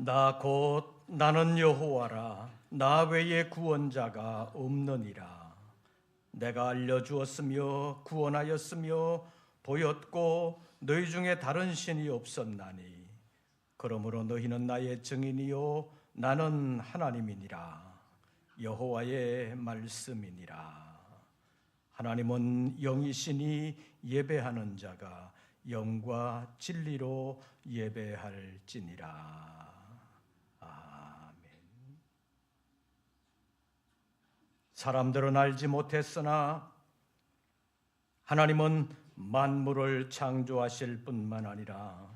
나 곧 나는 여호와라. 나 외에 구원자가 없느니라. 내가 알려주었으며 구원하였으며 보였고 너희 중에 다른 신이 없었나니 그러므로 너희는 나의 증인이요 나는 하나님이니라. 여호와의 말씀이니라. 하나님은 영이시니 예배하는 자가 영과 진리로 예배할지니라. 사람들은 알지 못했으나 하나님은 만물을 창조하실 뿐만 아니라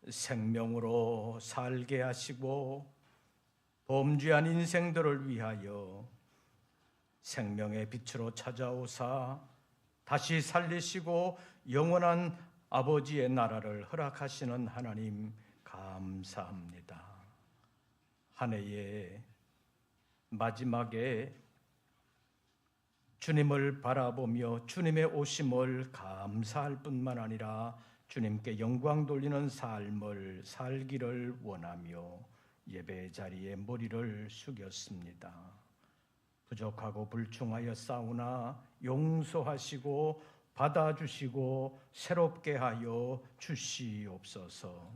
생명으로 살게 하시고 범죄한 인생들을 위하여 생명의 빛으로 찾아오사 다시 살리시고 영원한 아버지의 나라를 허락하시는 하나님 감사합니다. 한 해의 마지막에 주님을 바라보며 주님의 오심을 감사할 뿐만 아니라 주님께 영광 돌리는 삶을 살기를 원하며 예배 자리에 머리를 숙였습니다. 부족하고 불충하여 싸우나 용서하시고 받아주시고 새롭게 하여 주시옵소서.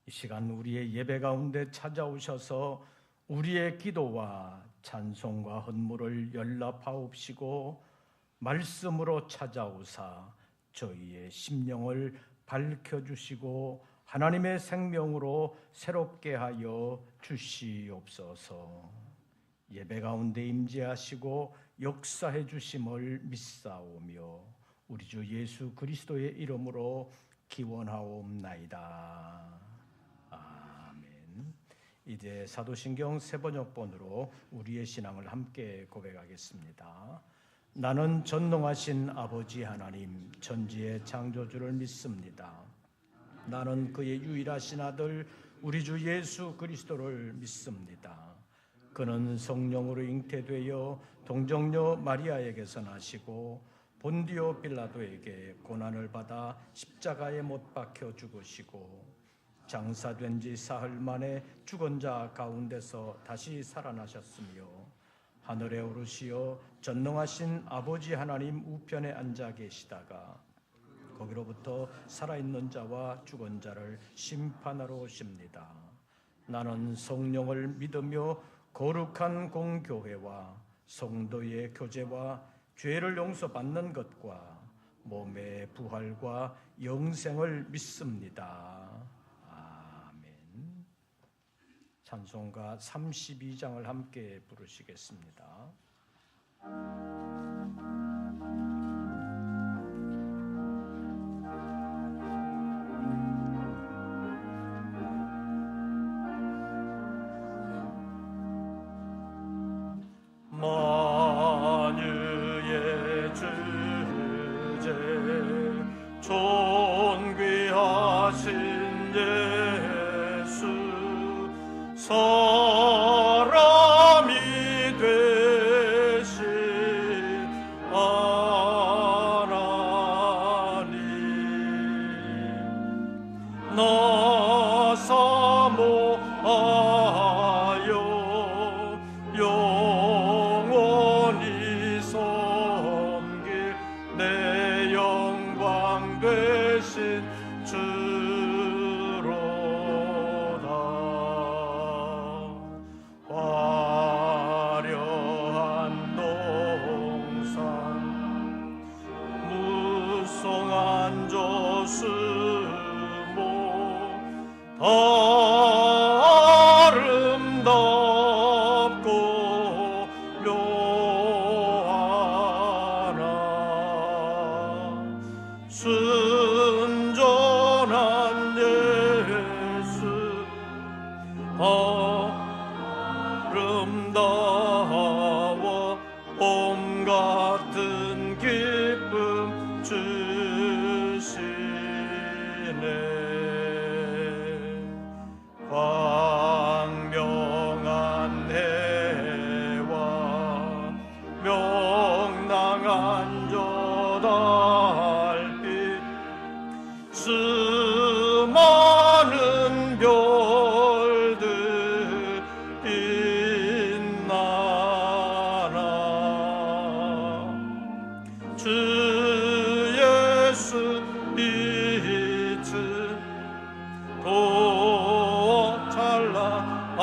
이 시간 우리의 예배 가운데 찾아오셔서 우리의 기도와 찬송과 헌물을 연락하옵시고 말씀으로 찾아오사 저희의 심령을 밝혀주시고 하나님의 생명으로 새롭게 하여 주시옵소서. 예배 가운데 임재하시고 역사해 주심을 믿사오며 우리 주 예수 그리스도의 이름으로 기원하옵나이다. 이제 사도신경 세번역본으로 우리의 신앙을 함께 고백하겠습니다. 나는 전능하신 아버지 하나님 전지의 창조주를 믿습니다. 나는 그의 유일하신 아들 우리 주 예수 그리스도를 믿습니다. 그는 성령으로 잉태되어 동정녀 마리아에게서 나시고 본디오 빌라도에게 고난을 받아 십자가에 못 박혀 죽으시고 장사된 지 사흘 만에 죽은 자 가운데서 다시 살아나셨으며 하늘에 오르시어 전능하신 아버지 하나님 우편에 앉아 계시다가 거기로부터 살아있는 자와 죽은 자를 심판하러 오십니다. 나는 성령을 믿으며 거룩한 공교회와 성도의 교제와 죄를 용서받는 것과 몸의 부활과 영생을 믿습니다. 찬송가 32장을 함께 부르시겠습니다. 만유의 주제 존귀하신 사람이 되신 하나님 나 사모하여 영원히 섬길 내 영광 되신 아름답고 묘하나 순전한 예수 아름다워 봄 같은 기쁨 주시네. 광명한 해와 명랑한 저 달빛 수많은 별 주 예수 이츠 도 찬란하여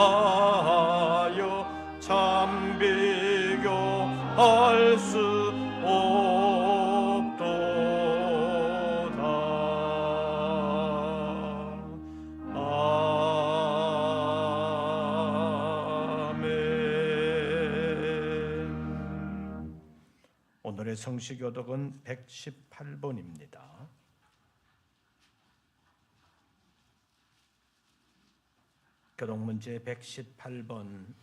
참 비교할 수 없도다. 아멘. 오늘의 성시교독은 118번입니다. 교독문제 118번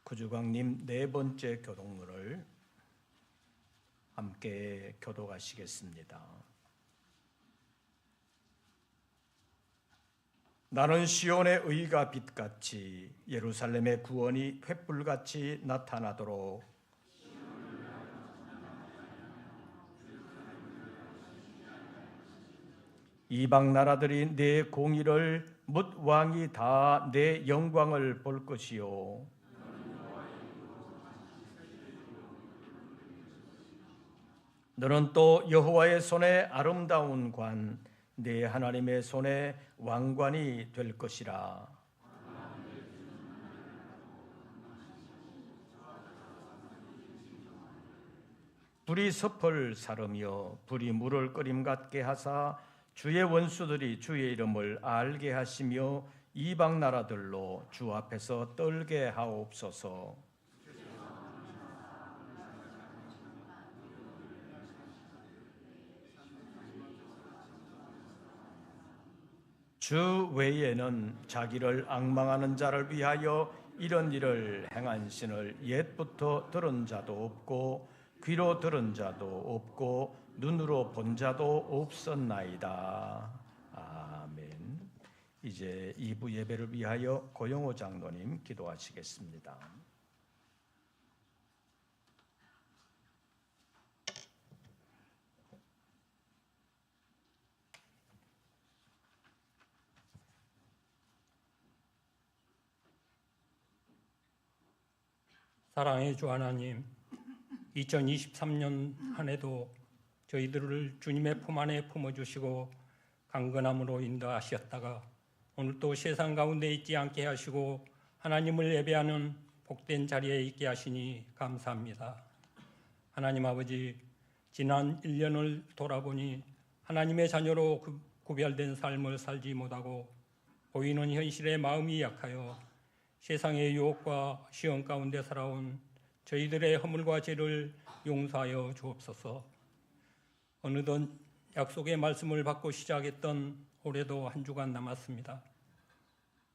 구주광님 네 번째 교독문을 함께 교독하시겠습니다. 나는 시온의 의가 빛같이 예루살렘의 구원이 횃불같이 나타나도록 이방 나라들이 내 공의를 뭇 왕이 다 내 영광을 볼 것이요 너는 또 여호와의 손에 아름다운 관 내 하나님의 손에 왕관이 될 것이라. 불이 섭을 사르며 불이 물을 끓임 같게 하사 주의 원수들이 주의 이름을 알게 하시며 이방 나라들로 주 앞에서 떨게 하옵소서. 주 외에는 자기를 앙망하는 자를 위하여 이런 일을 행한 신을 옛부터 들은 자도 없고 귀로 들은 자도 없고 눈으로 본 자도 없었나이다. 아멘. 이제 2부 예배를 위하여 고영호 장로님 기도하시겠습니다. 사랑의 주 하나님, 2023년 한 해도 저희들을 주님의 품 안에 품어주시고 강건함으로 인도하셨다가 오늘 또 세상 가운데 있지 않게 하시고 하나님을 예배하는 복된 자리에 있게 하시니 감사합니다. 하나님 아버지, 지난 1년을 돌아보니 하나님의 자녀로 구별된 삶을 살지 못하고 보이는 현실에 마음이 약하여 세상의 유혹과 시험 가운데 살아온 저희들의 허물과 죄를 용서하여 주옵소서. 어느덧 약속의 말씀을 받고 시작했던 올해도 한 주간 남았습니다.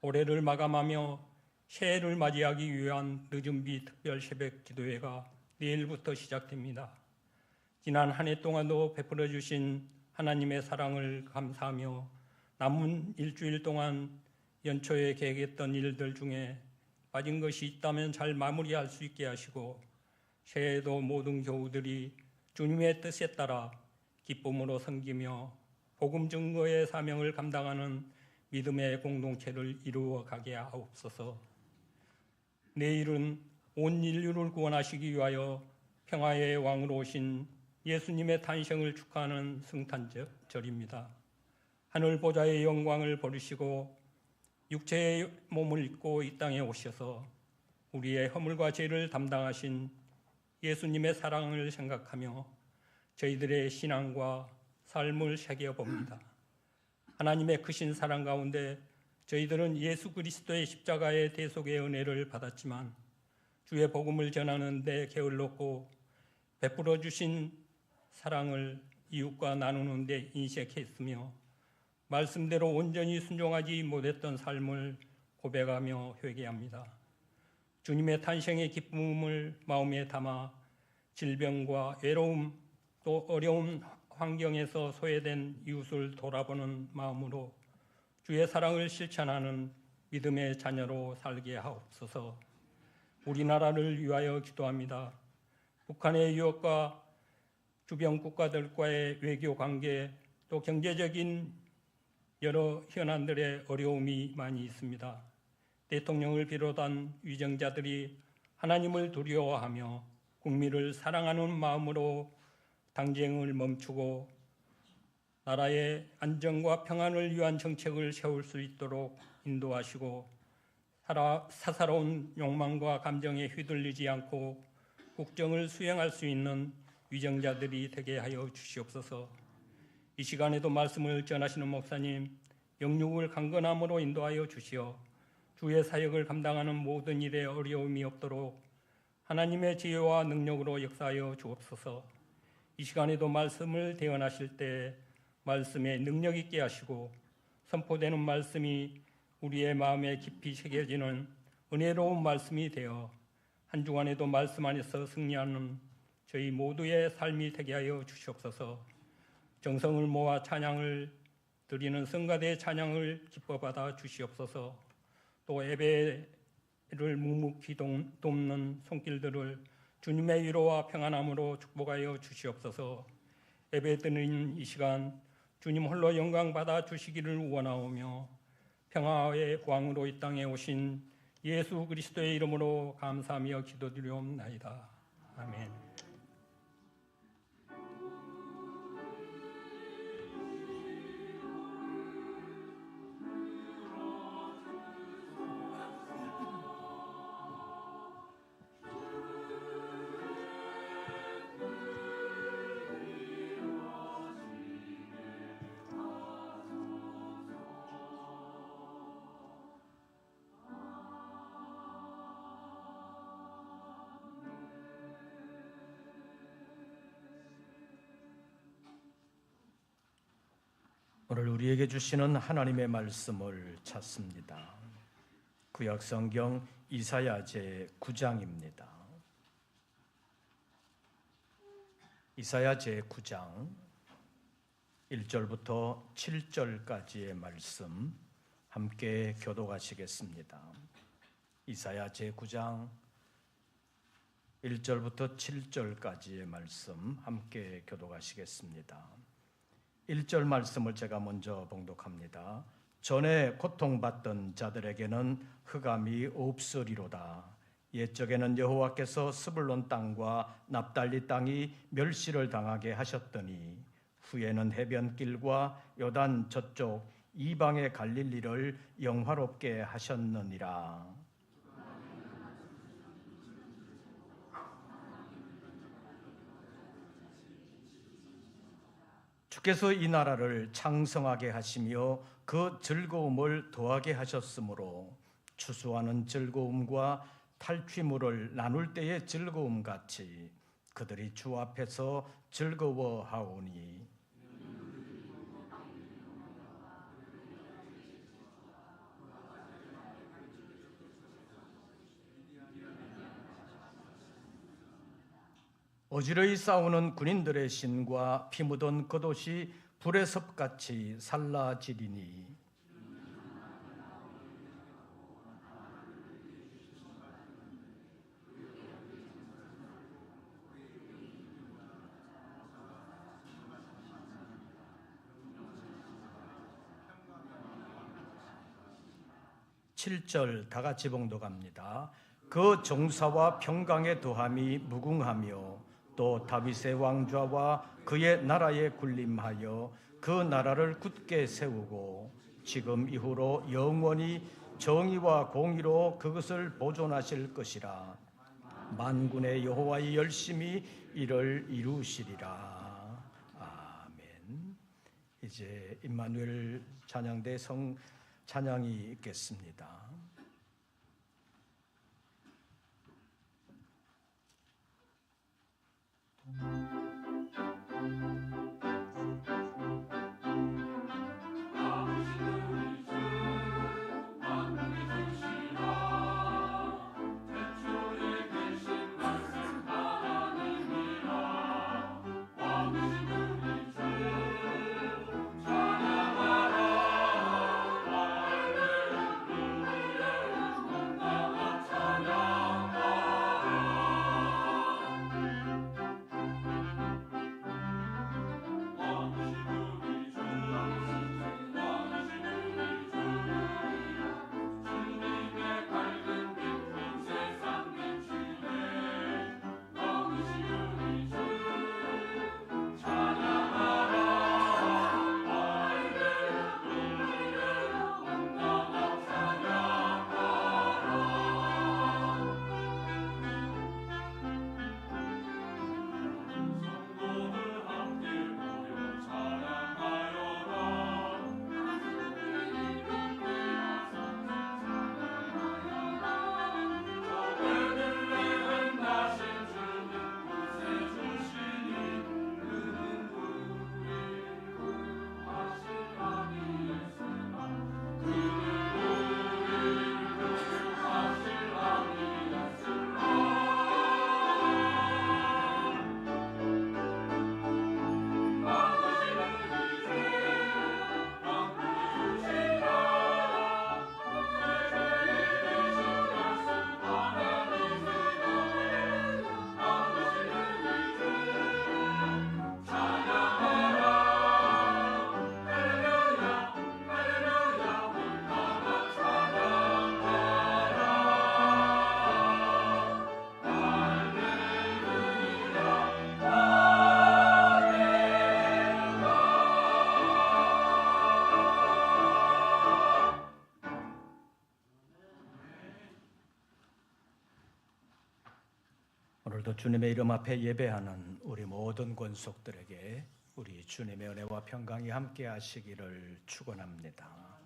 올해를 마감하며 새해를 맞이하기 위한 늦은비 특별 새벽 기도회가 내일부터 시작됩니다. 지난 한 해 동안도 베풀어 주신 하나님의 사랑을 감사하며 남은 일주일 동안 연초에 계획했던 일들 중에 빠진 것이 있다면 잘 마무리할 수 있게 하시고 새해에도 모든 교우들이 주님의 뜻에 따라 기쁨으로 섬기며 복음 증거의 사명을 감당하는 믿음의 공동체를 이루어 가게 하옵소서. 내일은 온 인류를 구원하시기 위하여 평화의 왕으로 오신 예수님의 탄생을 축하하는 성탄절입니다. 하늘 보좌의 영광을 버리시고 육체의 몸을 입고 이 땅에 오셔서 우리의 허물과 죄를 담당하신 예수님의 사랑을 생각하며 저희들의 신앙과 삶을 새겨봅니다. 하나님의 크신 사랑 가운데 저희들은 예수 그리스도의 십자가의 대속의 은혜를 받았지만 주의 복음을 전하는 데 게을렀고 베풀어 주신 사랑을 이웃과 나누는 데 인색했으며 말씀대로 온전히 순종하지 못했던 삶을 고백하며 회개합니다. 주님의 탄생의 기쁨을 마음에 담아 질병과 외로움 또 어려운 환경에서 소외된 이웃을 돌아보는 마음으로 주의 사랑을 실천하는 믿음의 자녀로 살게 하옵소서. 우리나라를 위하여 기도합니다. 북한의 유혹과 주변 국가들과의 외교 관계 또 경제적인 여러 현안들의 어려움이 많이 있습니다. 대통령을 비롯한 위정자들이 하나님을 두려워하며 국민을 사랑하는 마음으로 당쟁을 멈추고 나라의 안정과 평안을 위한 정책을 세울 수 있도록 인도하시고 사사로운 욕망과 감정에 휘둘리지 않고 국정을 수행할 수 있는 위정자들이 되게 하여 주시옵소서. 이 시간에도 말씀을 전하시는 목사님 영육을 강건함으로 인도하여 주시어 주의 사역을 감당하는 모든 일에 어려움이 없도록 하나님의 지혜와 능력으로 역사하여 주옵소서. 이 시간에도 말씀을 대언하실 때 말씀에 능력 있게 하시고 선포되는 말씀이 우리의 마음에 깊이 새겨지는 은혜로운 말씀이 되어 한 주간에도 말씀 안에서 승리하는 저희 모두의 삶이 되게 하여 주시옵소서. 정성을 모아 찬양을 드리는 성가대 찬양을 기뻐 받아 주시옵소서. 또 예배를 묵묵히 돕는 손길들을 주님의 위로와 평안함으로 축복하여 주시옵소서. 예배 드리는 이 시간 주님 홀로 영광 받아 주시기를 원하오며 평화의 왕으로 이 땅에 오신 예수 그리스도의 이름으로 감사하며 기도드리옵나이다. 아멘. 오늘 우리에게 주시는 하나님의 말씀을 찾습니다. 구약 성경 이사야 제 9장입니다. 이사야 제 9장 1절부터 7절까지의 말씀 함께 교독하시겠습니다. 이사야 제 9장 1절부터 7절까지의 말씀 함께 교독하시겠습니다. 1절 말씀을 제가 먼저 봉독합니다. 전에 고통받던 자들에게는 흑암이 없으리로다. 옛적에는 여호와께서 스불론 땅과 납달리 땅이 멸시를 당하게 하셨더니 후에는 해변길과 요단 저쪽 이방의 갈릴리를 영화롭게 하셨느니라. 주께서 이 나라를 창성하게 하시며 그 즐거움을 더하게 하셨으므로 추수하는 즐거움과 탈취물을 나눌 때의 즐거움 같이 그들이 주 앞에서 즐거워하오니 어지러이 싸우는 군인들의 신과 피 묻은 겉옷이 불의 섭같이 살라지리니 (7절) 다 같이 봉독합니다. 그 정사와 평강의 더함이 무궁하며 또 다윗의 왕좌와 그의 나라에 군림하여 그 나라를 굳게 세우고 지금 이후로 영원히 정의와 공의로 그것을 보존하실 것이라. 만군의 여호와의 열심히 이를 이루시리라. 아멘. 이제 임마누엘 찬양대 성 찬양이 있겠습니다. 할렐루야 주님의 이름 앞에 예배하는 우리 모든 권속들에게 우리 주님의 은혜와 평강이 함께 하시기를 축원합니다.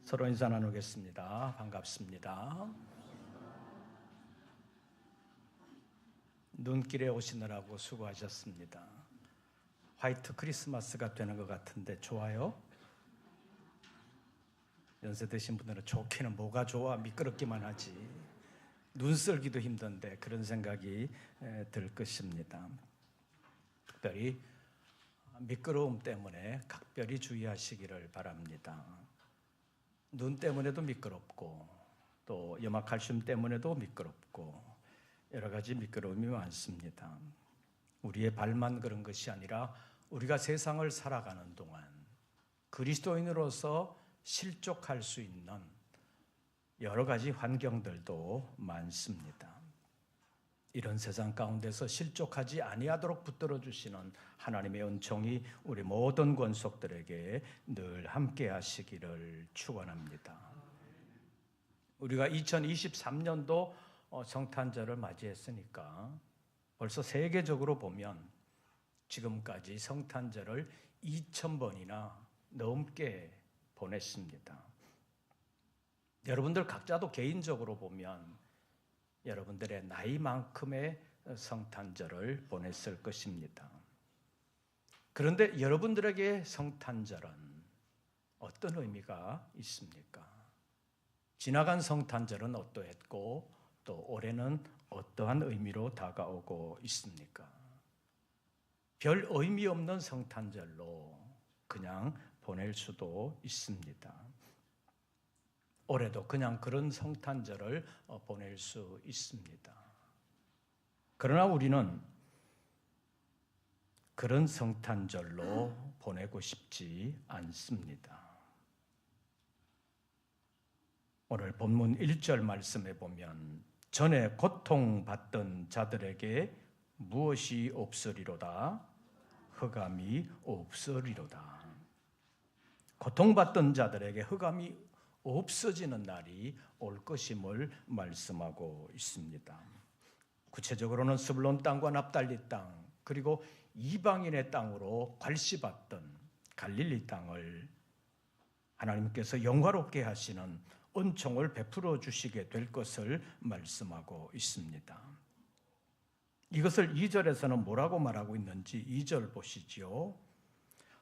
서로 인사 나누겠습니다. 반갑습니다. 눈길에 오시느라고 수고하셨습니다. 화이트 크리스마스가 되는 것 같은데 좋아요? 연세 드신 분들은 좋기는 뭐가 좋아, 미끄럽기만 하지. 눈썰기도 힘든데 그런 생각이 들 것입니다. 특별히 미끄러움 때문에 각별히 주의하시기를 바랍니다. 눈 때문에도 미끄럽고 또 염화칼슘 때문에도 미끄럽고 여러 가지 미끄러움이 많습니다. 우리의 발만 그런 것이 아니라 우리가 세상을 살아가는 동안 그리스도인으로서 실족할 수 있는 여러 가지 환경들도 많습니다. 이런 세상 가운데서 실족하지 아니하도록 붙들어 주시는 하나님의 은총이 우리 모든 권속들에게 늘 함께 하시기를 축원합니다. 우리가 2023년도 성탄절을 맞이했으니까 벌써 세계적으로 보면 지금까지 성탄절을 2000번이나 넘게 보냈습니다. 여러분들 각자도 개인적으로 보면 여러분들의 나이만큼의 성탄절을 보냈을 것입니다. 그런데 여러분들에게 성탄절은 어떤 의미가 있습니까? 지나간 성탄절은 어떠했고 또 올해는 어떠한 의미로 다가오고 있습니까? 별 의미 없는 성탄절로 그냥 보낼 수도 있습니다. 올해도 그냥 그런 성탄절을 보낼 수 있습니다. 그러나 우리는 그런 성탄절로 보내고 싶지 않습니다. 오늘 본문 1절 말씀에 보면 전에 고통받던 자들에게 무엇이 없으리로다? 흑암이 없으리로다. 고통받던 자들에게 흑암이 없어지는 날이 올 것임을 말씀하고 있습니다. 구체적으로는 스불론 땅과 납달리 땅 그리고 이방인의 땅으로 관시받던 갈릴리 땅을 하나님께서 영화롭게 하시는 은총을 베풀어 주시게 될 것을 말씀하고 있습니다. 이것을 2절에서는 뭐라고 말하고 있는지 2절 보시죠.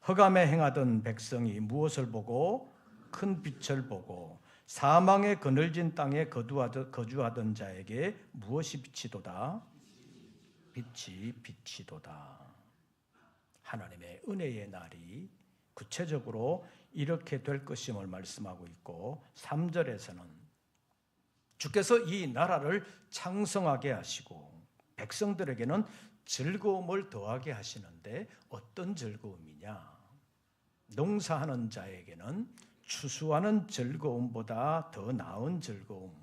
흑암에 행하던 백성이 무엇을 보고 큰 빛을 보고 사망의 그늘진 땅에 거주하던 자에게 무엇이 비치도다? 빛이 비치도다. 하나님의 은혜의 날이 구체적으로 이렇게 될 것임을 말씀하고 있고 3절에서는 주께서 이 나라를 창성하게 하시고 백성들에게는 즐거움을 더하게 하시는데 어떤 즐거움이냐? 농사하는 자에게는 추수하는 즐거움보다 더 나은 즐거움,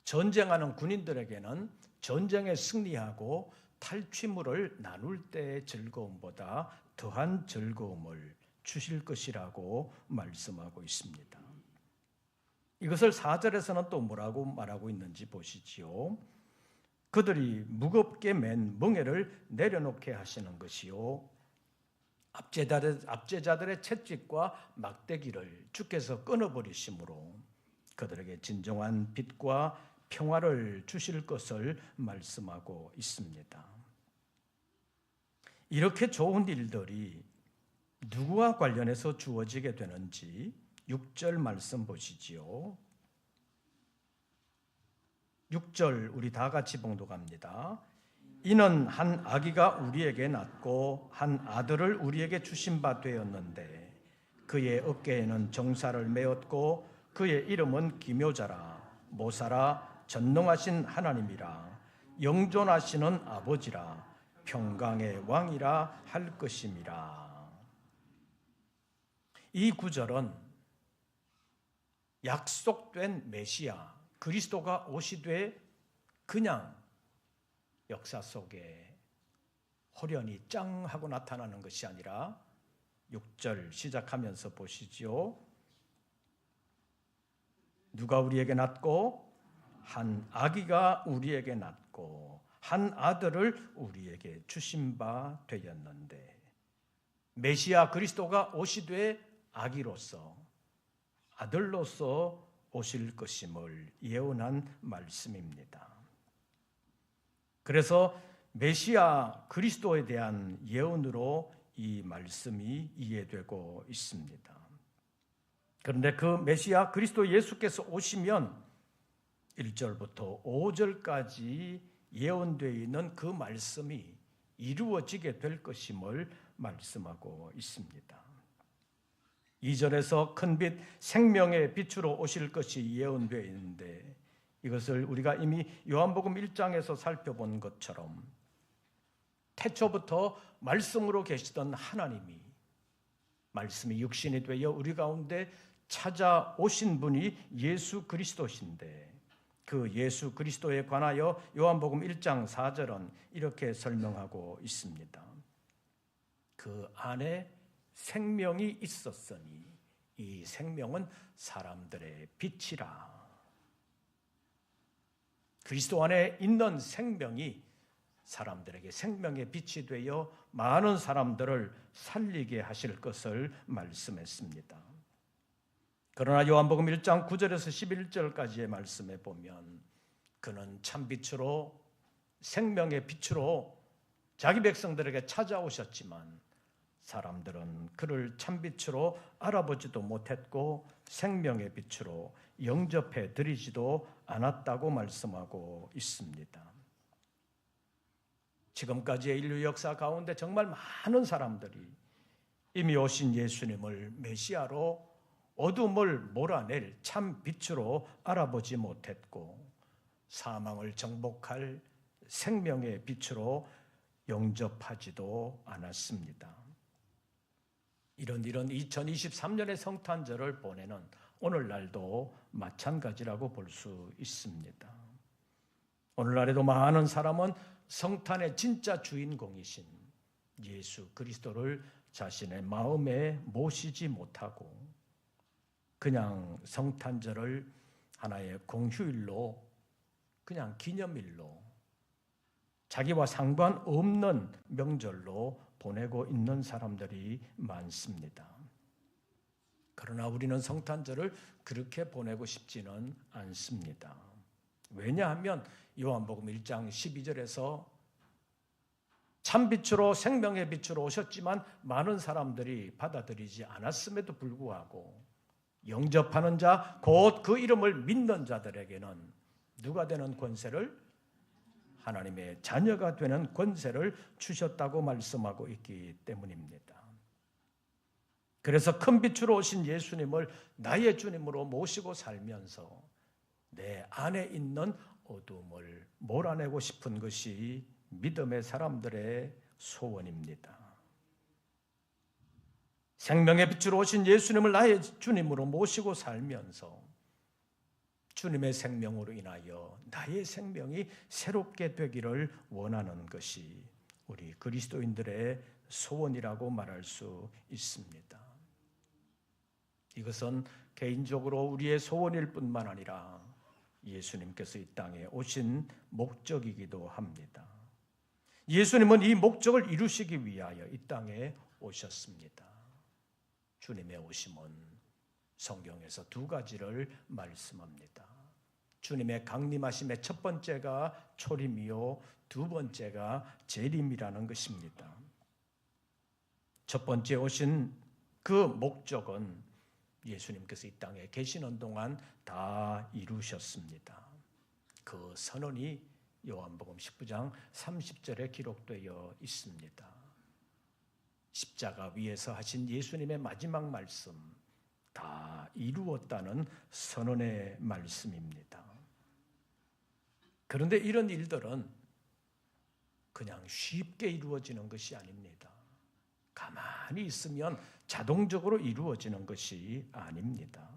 전쟁하는 군인들에게는 전쟁에 승리하고 탈취물을 나눌 때의 즐거움보다 더한 즐거움을 주실 것이라고 말씀하고 있습니다. 이것을 4절에서는 또 뭐라고 말하고 있는지 보시지요. 그들이 무겁게 맨 멍에를 내려놓게 하시는 것이요 압제자들의 채찍과 막대기를 주께서 끊어버리심으로 그들에게 진정한 빛과 평화를 주실 것을 말씀하고 있습니다. 이렇게 좋은 일들이 누구와 관련해서 주어지게 되는지 6절 말씀 보시지요. 6절 우리 다 같이 봉독합니다. 이는 한 아기가 우리에게 낳고 한 아들을 우리에게 주신 바 되었는데 그의 어깨에는 정사를 메었고 그의 이름은 기묘자라 모사라 전능하신 하나님이라 영존하시는 아버지라 평강의 왕이라 할 것임이라. 이 구절은 약속된 메시아 그리스도가 오시되 그냥 역사 속에 호련히 짱 하고 나타나는 것이 아니라 6절 시작하면서 보시죠. 누가 우리에게 낳고 한 아기가 우리에게 낳고 한 아들을 우리에게 주신 바 되었는데 메시아 그리스도가 오시되 아기로서 아들로서 오실 것임을 예언한 말씀입니다. 그래서 메시아 그리스도에 대한 예언으로 이 말씀이 이해되고 있습니다. 그런데 그 메시아 그리스도 예수께서 오시면 1절부터 5절까지 예언되어 있는 그 말씀이 이루어지게 될 것임을 말씀하고 있습니다. 2절에서 큰빛 생명의 빛으로 오실 것이 예언되어 있는데 이것을 우리가 이미 요한복음 1장에서 살펴본 것처럼 태초부터 말씀으로 계시던 하나님이 말씀이 육신이 되어 우리 가운데 찾아오신 분이 예수 그리스도신데 그 예수 그리스도에 관하여 요한복음 1장 4절은 이렇게 설명하고 있습니다. 그 안에 생명이 있었으니 이 생명은 사람들의 빛이라. 그리스도 안에 있는 생명이 사람들에게 생명의 빛이 되어 많은 사람들을 살리게 하실 것을 말씀했습니다. 그러나 요한복음 1장 9절에서 11절까지의 말씀에 보면 그는 참빛으로 생명의 빛으로 자기 백성들에게 찾아오셨지만 사람들은 그를 참빛으로 알아보지도 못했고 생명의 빛으로 영접해 드리지도 않았다고 말씀하고 있습니다. 지금까지의 인류 역사 가운데 정말 많은 사람들이 이미 오신 예수님을 메시아로 어둠을 몰아낼 참 빛으로 알아보지 못했고 사망을 정복할 생명의 빛으로 영접하지도 않았습니다. 이런 2023년의 성탄절을 보내는 오늘날도 마찬가지라고 볼 수 있습니다. 오늘날에도 많은 사람은 성탄의 진짜 주인공이신 예수 그리스도를 자신의 마음에 모시지 못하고 그냥 성탄절을 하나의 공휴일로 그냥 기념일로 자기와 상관없는 명절로 보내고 있는 사람들이 많습니다. 그러나 우리는 성탄절을 그렇게 보내고 싶지는 않습니다. 왜냐하면 요한복음 1장 12절에서 참빛으로 생명의 빛으로 오셨지만 많은 사람들이 받아들이지 않았음에도 불구하고 영접하는 자, 곧 그 이름을 믿는 자들에게는 누가 되는 권세를? 하나님의 자녀가 되는 권세를 주셨다고 말씀하고 있기 때문입니다. 그래서 큰 빛으로 오신 예수님을 나의 주님으로 모시고 살면서 내 안에 있는 어둠을 몰아내고 싶은 것이 믿음의 사람들의 소원입니다. 생명의 빛으로 오신 예수님을 나의 주님으로 모시고 살면서 주님의 생명으로 인하여 나의 생명이 새롭게 되기를 원하는 것이 우리 그리스도인들의 소원이라고 말할 수 있습니다. 이것은 개인적으로 우리의 소원일 뿐만 아니라 예수님께서 이 땅에 오신 목적이기도 합니다. 예수님은 이 목적을 이루시기 위하여 이 땅에 오셨습니다. 주님의 오심은 성경에서 두 가지를 말씀합니다. 주님의 강림하심의 첫 번째가 초림이요 두 번째가 재림이라는 것입니다. 첫 번째 오신 그 목적은 예수님께서 이 땅에 계시는 동안 다 이루셨습니다. 그 선언이 요한복음 19장 30절에 기록되어 있습니다. 십자가 위에서 하신 예수님의 마지막 말씀 다 이루었다는 선언의 말씀입니다. 그런데 이런 일들은 그냥 쉽게 이루어지는 것이 아닙니다. 가만히 있으면 자동적으로 이루어지는 것이 아닙니다.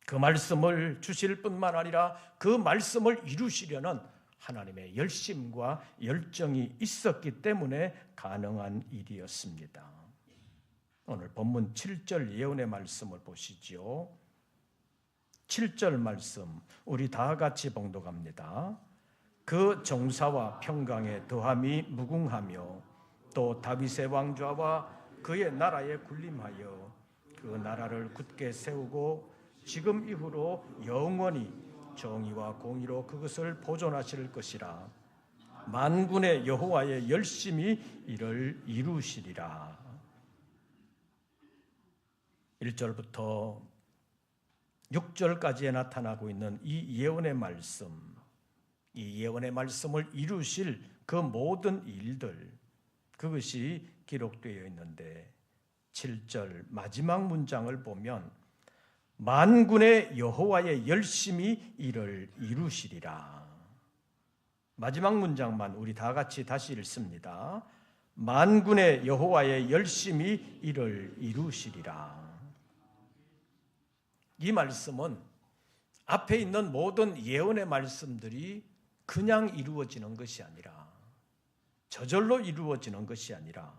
그 말씀을 주실 뿐만 아니라 그 말씀을 이루시려는 하나님의 열심과 열정이 있었기 때문에 가능한 일이었습니다. 오늘 본문 7절 예언의 말씀을 보시죠. 7절 말씀 우리 다 같이 봉독합니다. 그 정사와 평강의 더함이 무궁하며 또 다윗의 왕좌와 그의 나라에 군림하여 그 나라를 굳게 세우고 지금 이후로 영원히 정의와 공의로 그것을 보존하실 것이라. 만군의 여호와의 열심히 이를 이루시리라. 1절부터 6절까지에 나타나고 있는 이 예언의 말씀, 이 예언의 말씀을 이루실 그 모든 일들, 그것이 기록되어 있는데 7절 마지막 문장을 보면 만군의 여호와의 열심히 이를 이루시리라. 마지막 문장만 우리 다 같이 다시 읽습니다. 만군의 여호와의 열심히 이를 이루시리라. 이 말씀은 앞에 있는 모든 예언의 말씀들이 그냥 이루어지는 것이 아니라, 저절로 이루어지는 것이 아니라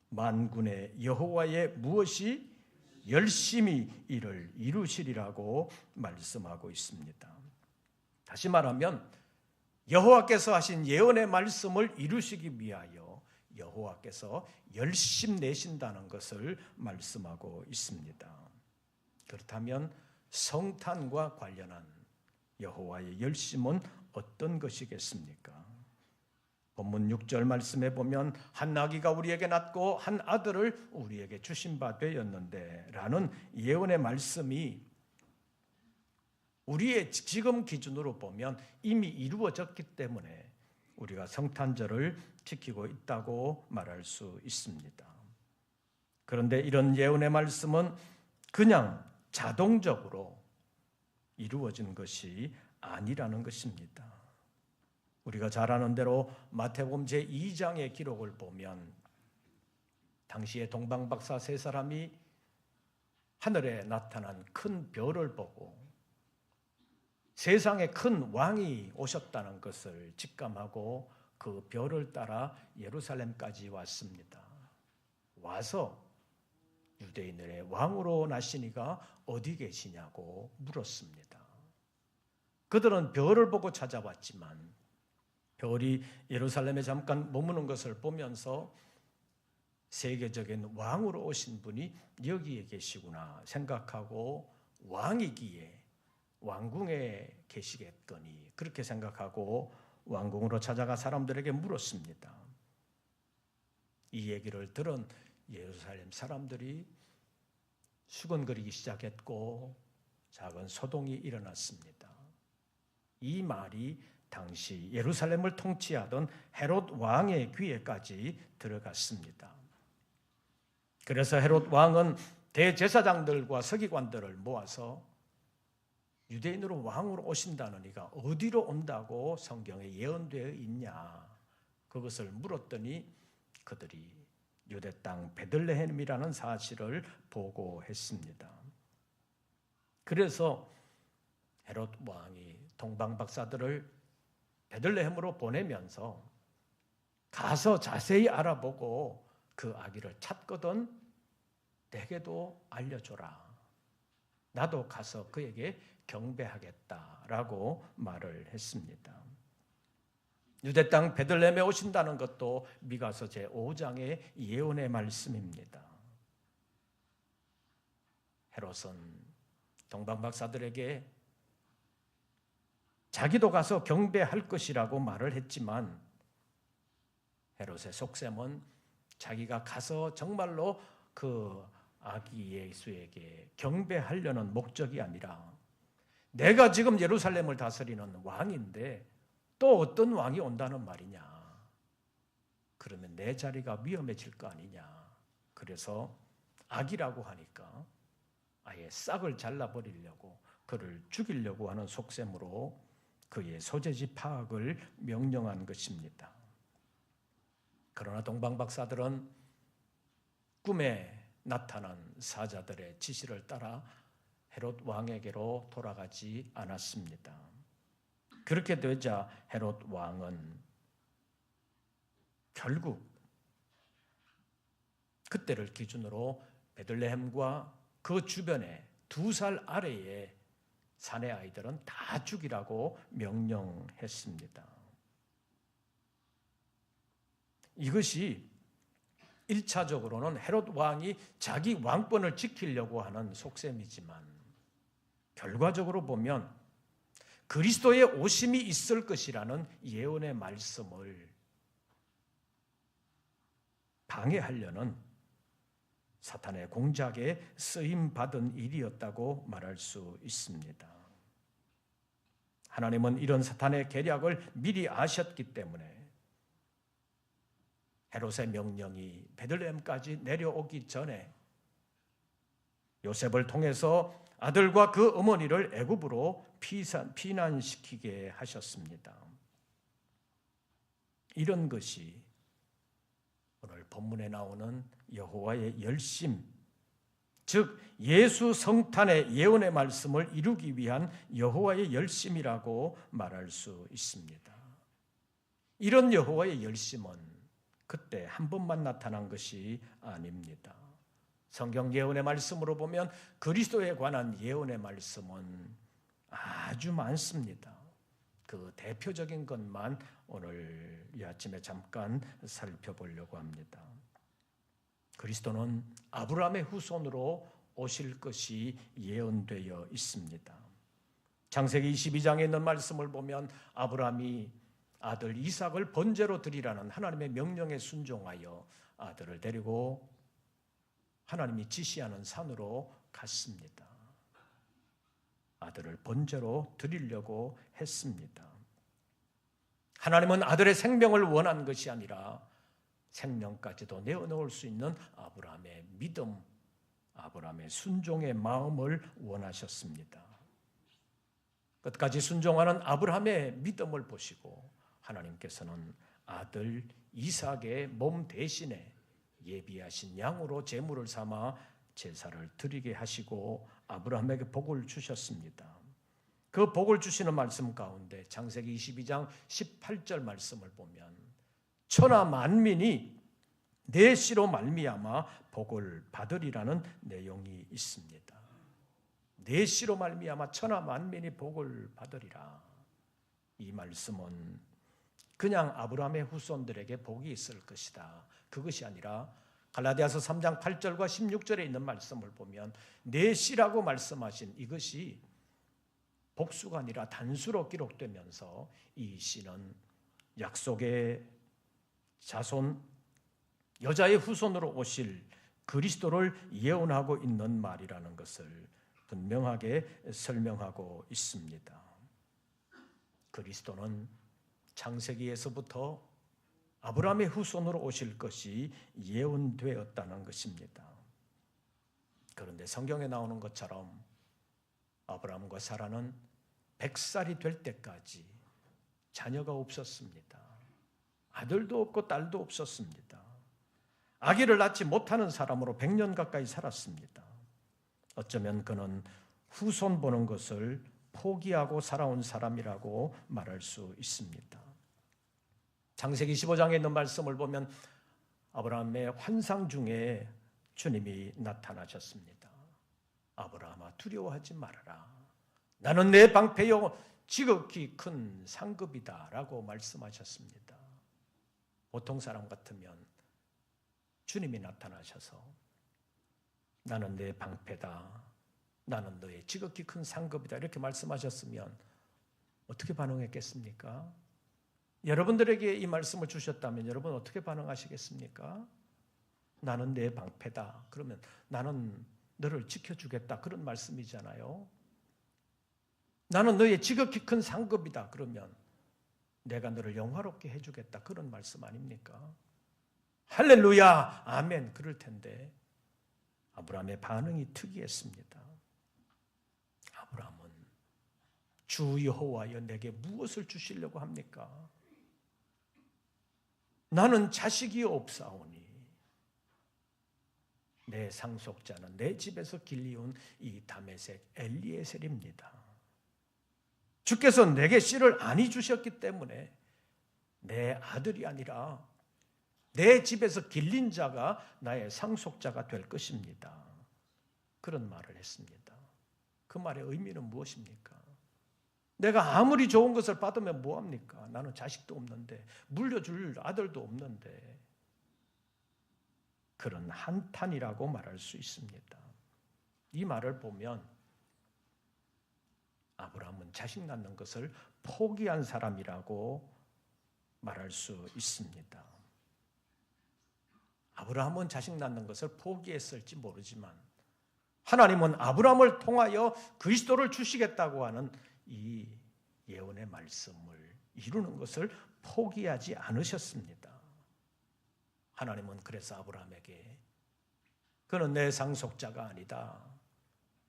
만군의 여호와의 무엇이 열심히 이를 이루시리라고 말씀하고 있습니다. 다시 말하면 여호와께서 하신 예언의 말씀을 이루시기 위하여 여호와께서 열심 내신다는 것을 말씀하고 있습니다. 그렇다면 성탄과 관련한 여호와의 열심은 어떤 것이겠습니까? 본문 6절 말씀에 보면 한 아기가 우리에게 낳고 한 아들을 우리에게 주신 바 되었는데 라는 예언의 말씀이 우리의 지금 기준으로 보면 이미 이루어졌기 때문에 우리가 성탄절을 지키고 있다고 말할 수 있습니다. 그런데 이런 예언의 말씀은 그냥 자동적으로 이루어진 것이 아니라는 것입니다. 우리가 잘 아는 대로 마태복음 제2장의 기록을 보면 당시에 동방박사 세 사람이 하늘에 나타난 큰 별을 보고 세상에 큰 왕이 오셨다는 것을 직감하고 그 별을 따라 예루살렘까지 왔습니다. 와서 유대인들의 왕으로 나시니가 어디 계시냐고 물었습니다. 그들은 별을 보고 찾아왔지만 별이 예루살렘에 잠깐 머무는 것을 보면서 세계적인 왕으로 오신 분이 여기에 계시구나 생각하고 왕이기에 왕궁에 계시겠거니 그렇게 생각하고 왕궁으로 찾아가 사람들에게 물었습니다. 이 얘기를 들은 예루살렘 사람들이 수근거리기 시작했고 작은 소동이 일어났습니다. 이 말이 당시 예루살렘을 통치하던 헤롯 왕의 귀에까지 들어갔습니다. 그래서 헤롯 왕은 대제사장들과 서기관들을 모아서 유대인으로 왕으로 오신다는 이가 어디로 온다고 성경에 예언되어 있냐 그것을 물었더니 그들이 유대 땅 베들레헴이라는 사실을 보고했습니다. 그래서 헤롯 왕이 동방 박사들을 베들레헴으로 보내면서 가서 자세히 알아보고 그 아기를 찾거든 내게도 알려줘라. 나도 가서 그에게 경배하겠다라고 말을 했습니다. 유대 땅 베들레헴에 오신다는 것도 미가서 제5장의 예언의 말씀입니다. 헤롯은 동방 박사들에게 자기도 가서 경배할 것이라고 말을 했지만 헤롯의 속셈은 자기가 가서 정말로 그 아기 예수에게 경배하려는 목적이 아니라 내가 지금 예루살렘을 다스리는 왕인데 또 어떤 왕이 온다는 말이냐. 그러면 내 자리가 위험해질 거 아니냐. 그래서 아기라고 하니까 아예 싹을 잘라버리려고 그를 죽이려고 하는 속셈으로 그의 소재지 파악을 명령한 것입니다. 그러나 동방박사들은 꿈에 나타난 사자들의 지시를 따라 헤롯 왕에게로 돌아가지 않았습니다. 그렇게 되자 헤롯 왕은 결국 그때를 기준으로 베들레헴과 그 주변에 2살 아래의 사내 아이들은 다 죽이라고 명령했습니다. 이것이 1차적으로는 헤롯 왕이 자기 왕권을 지키려고 하는 속셈이지만 결과적으로 보면 그리스도의 오심이 있을 것이라는 예언의 말씀을 방해하려는 사탄의 공작에 쓰임받은 일이었다고 말할 수 있습니다. 하나님은 이런 사탄의 계략을 미리 아셨기 때문에 헤롯의 명령이 베들레헴까지 내려오기 전에 요셉을 통해서 아들과 그 어머니를 애굽으로 피난시키게 하셨습니다. 이런 것이 오늘 본문에 나오는 여호와의 열심, 즉 예수 성탄의 예언의 말씀을 이루기 위한 여호와의 열심이라고 말할 수 있습니다. 이런 여호와의 열심은 그때 한 번만 나타난 것이 아닙니다. 성경 예언의 말씀으로 보면 그리스도에 관한 예언의 말씀은 아주 많습니다. 그 대표적인 것만 오늘 이 아침에 잠깐 살펴보려고 합니다. 그리스도는 아브라함의 후손으로 오실 것이 예언되어 있습니다. 창세기 22장에 있는 말씀을 보면 아브라함이 아들 이삭을 번제로 드리라는 하나님의 명령에 순종하여 아들을 데리고 하나님이 지시하는 산으로 갔습니다. 아들을 번제로 드리려고 했습니다. 하나님은 아들의 생명을 원한 것이 아니라 생명까지도 내어놓을 수 있는 아브라함의 믿음, 아브라함의 순종의 마음을 원하셨습니다. 끝까지 순종하는 아브라함의 믿음을 보시고 하나님께서는 아들 이삭의 몸 대신에 예비하신 양으로 제물을 삼아 제사를 드리게 하시고 아브라함에게 복을 주셨습니다. 그 복을 주시는 말씀 가운데 창세기 22장 18절 말씀을 보면 천하 만민이 내 씨로 말미암아 복을 받으리라는 내용이 있습니다. 내 씨로 말미암아 천하 만민이 복을 받으리라. 이 말씀은 그냥 아브라함의 후손들에게 복이 있을 것이다. 그것이 아니라 갈라디아서 3장 8절과 16절에 있는 말씀을 보면 내 씨라고 말씀하신 이것이 복수가 아니라 단수로 기록되면서 이 씨는 약속의 자손, 여자의 후손으로 오실 그리스도를 예언하고 있는 말이라는 것을 분명하게 설명하고 있습니다. 그리스도는 창세기에서부터 아브라함의 후손으로 오실 것이 예언되었다는 것입니다. 그런데 성경에 나오는 것처럼 아브라함과 사라는 100살이 될 때까지 자녀가 없었습니다. 아들도 없고 딸도 없었습니다. 아기를 낳지 못하는 사람으로 100년 가까이 살았습니다. 어쩌면 그는 후손 보는 것을 포기하고 살아온 사람이라고 말할 수 있습니다. 창세기 15장에 있는 말씀을 보면 아브라함의 환상 중에 주님이 나타나셨습니다. 아브라함아 두려워하지 말아라. 나는 내 방패요 지극히 큰 상급이다 라고 말씀하셨습니다. 보통 사람 같으면 주님이 나타나셔서 나는 내 방패다. 나는 너의 지극히 큰 상급이다. 이렇게 말씀하셨으면 어떻게 반응했겠습니까? 여러분들에게 이 말씀을 주셨다면 여러분 어떻게 반응하시겠습니까? 나는 내 방패다. 그러면 나는 너를 지켜주겠다. 그런 말씀이잖아요. 나는 너의 지극히 큰 상급이다. 그러면 내가 너를 영화롭게 해주겠다. 그런 말씀 아닙니까? 할렐루야, 아멘. 그럴 텐데 아브라함의 반응이 특이했습니다. 아브라함은 주 여호와여 내게 무엇을 주시려고 합니까? 나는 자식이 없사오니 내 상속자는 내 집에서 길리온 이 다메섹 엘리에셀입니다. 주께서 내게 씨를 안이 주셨기 때문에 내 아들이 아니라 내 집에서 길린 자가 나의 상속자가 될 것입니다. 그런 말을 했습니다. 그 말의 의미는 무엇입니까? 내가 아무리 좋은 것을 받으면 뭐합니까? 나는 자식도 없는데, 물려줄 아들도 없는데. 그런 한탄이라고 말할 수 있습니다. 이 말을 보면 아브라함은 자식 낳는 것을 포기한 사람이라고 말할 수 있습니다. 아브라함은 자식 낳는 것을 포기했을지 모르지만 하나님은 아브라함을 통하여 그리스도를 주시겠다고 하는 이 예언의 말씀을 이루는 것을 포기하지 않으셨습니다. 하나님은 그래서 아브라함에게 그는 내 상속자가 아니다.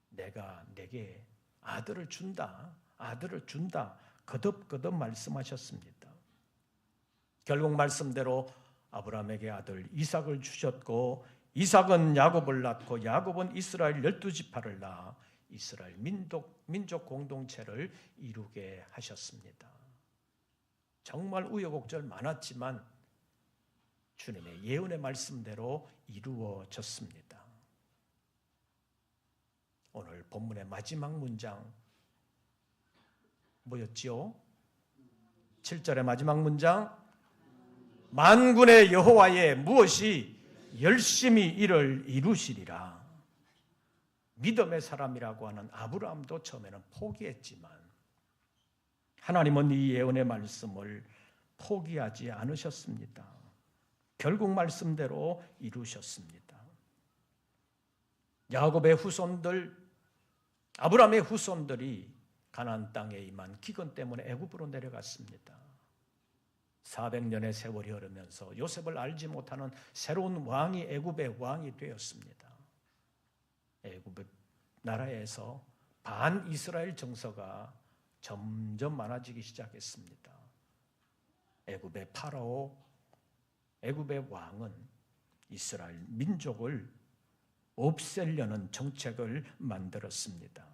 내가 내게 아들을 준다. 거듭거듭 말씀하셨습니다. 결국 말씀대로 아브라함에게 아들 이삭을 주셨고 이삭은 야곱을 낳고 야곱은 이스라엘 12지파를 낳아 이스라엘 민족 공동체를 이루게 하셨습니다. 정말 우여곡절 많았지만 주님의 예언의 말씀대로 이루어졌습니다. 오늘 본문의 마지막 문장 뭐였지요? 7절의 마지막 문장, 만군의 여호와의 무엇이 열심히 이를 이루시리라. 믿음의 사람이라고 하는 아브라함도 처음에는 포기했지만 하나님은 이 예언의 말씀을 포기하지 않으셨습니다. 결국 말씀대로 이루셨습니다. 야곱의 후손들, 아브라함의 후손들이 가나안 땅에 임한 기근 때문에 애굽으로 내려갔습니다. 400년의 세월이 흐르면서 요셉을 알지 못하는 새로운 왕이 애굽의 왕이 되었습니다. 애굽의 나라에서 반 이스라엘 정서가 점점 많아지기 시작했습니다. 애굽의 파라오, 애굽의 왕은 이스라엘 민족을 없애려는 정책을 만들었습니다.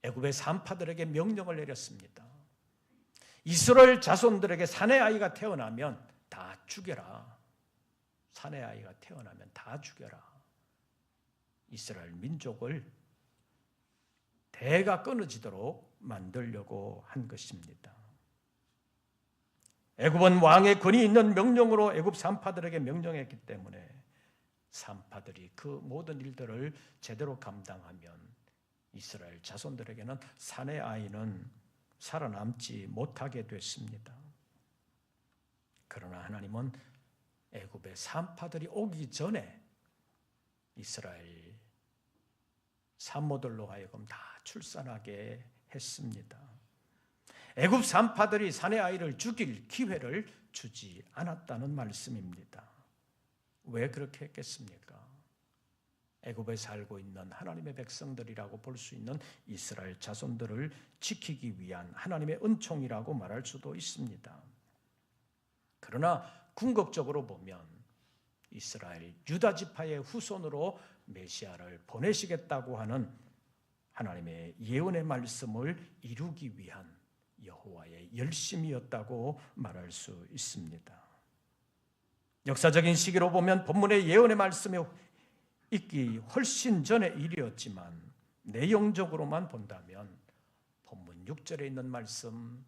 애굽의 산파들에게 명령을 내렸습니다. 이스라엘 자손들에게 사내 아이가 태어나면 다 죽여라. 사내 아이가 태어나면 다 죽여라. 이스라엘 민족을 대가 끊어지도록 만들려고 한 것입니다. 애굽은 왕의 권위 있는 명령으로 애굽 산파들에게 명령했기 때문에 산파들이 그 모든 일들을 제대로 감당하면 이스라엘 자손들에게는 사내 아이는 살아남지 못하게 됐습니다. 그러나 하나님은 애굽의 산파들이 오기 전에 이스라엘 산모들로 하여금 다 출산하게 했습니다. 애굽 산파들이 사내 아이를 죽일 기회를 주지 않았다는 말씀입니다. 왜 그렇게 했겠습니까? 애굽에 살고 있는 하나님의 백성들이라고 볼 수 있는 이스라엘 자손들을 지키기 위한 하나님의 은총이라고 말할 수도 있습니다. 그러나 궁극적으로 보면 이스라엘 유다 지파의 후손으로 메시아를 보내시겠다고 하는 하나님의 예언의 말씀을 이루기 위한 여호와의 열심이었다고 말할 수 있습니다. 역사적인 시기로 보면 본문의 예언의 말씀이 있기 훨씬 전의 일이었지만 내용적으로만 본다면 본문 6절에 있는 말씀,